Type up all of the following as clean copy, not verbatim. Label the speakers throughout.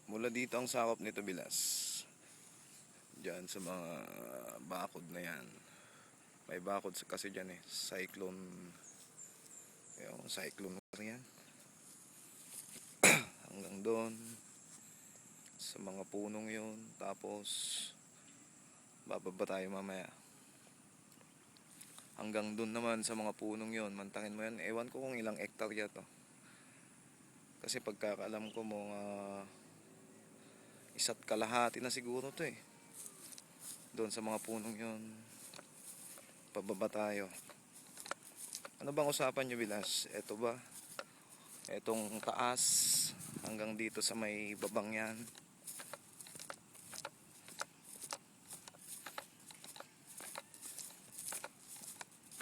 Speaker 1: Mula dito ang sakop nito bilas. Diyan sa mga bakod na yan. May bakod kasi dyan eh. Cyclone. Yung cyclone yan. Hanggang doon. Sa mga punong yun. Tapos bababa tayo mamaya. Hanggang doon naman sa mga punong yun. Mantangin mo yan. Ewan ko kung ilang hektarya to. Kasi pagkakaalam ko mga 1.5 na siguro to eh. Doon sa mga punong yun. Pababa tayo. Ano bang usapan nyo bilas? Eto ba? Etong taas hanggang dito sa may babang yan.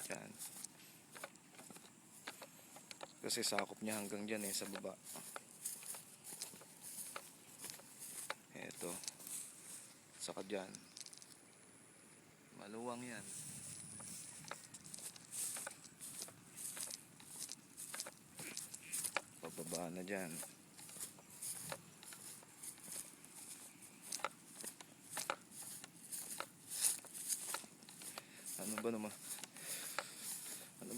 Speaker 1: Yan. Kasi sakop niya hanggang dyan eh sa baba. Eto. Saka dyan. Maluwang yan. Pababa na dyan. Ano ba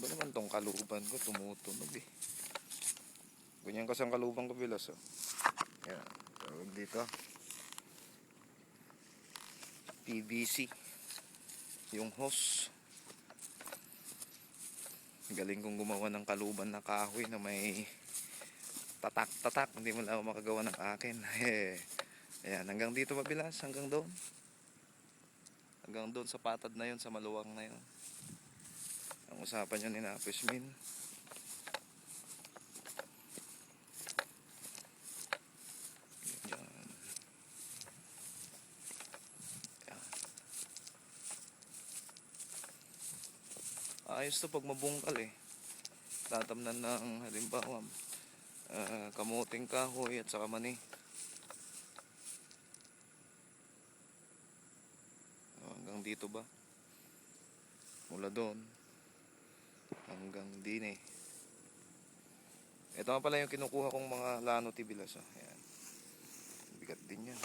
Speaker 1: naman tong kaluban ko? Tumutunog eh. Ganyan kasi ang kaluban ko bilas oh. Yan. Tawag dito. PVC. Yung hose. Galing kong gumawa ng kaluban na kahoy na may tatak-tatak. Hindi mo lang ako makagawa ng akin. Ayan, hanggang dito pa bilas. Hanggang doon. Hanggang doon sa patad na yun, sa maluwang na yun. Ang usapan yun ni Napismin. Yan. Yan. Ayos to pag mabungkal eh. Tatamnan ng halimbawa kamuting kahoy at saka mani. Hanggang dito ba? Mula doon hanggang din eh. Ito nga pala yung kinukuha kong mga lano tibilas. Ayan. Bigat din yan.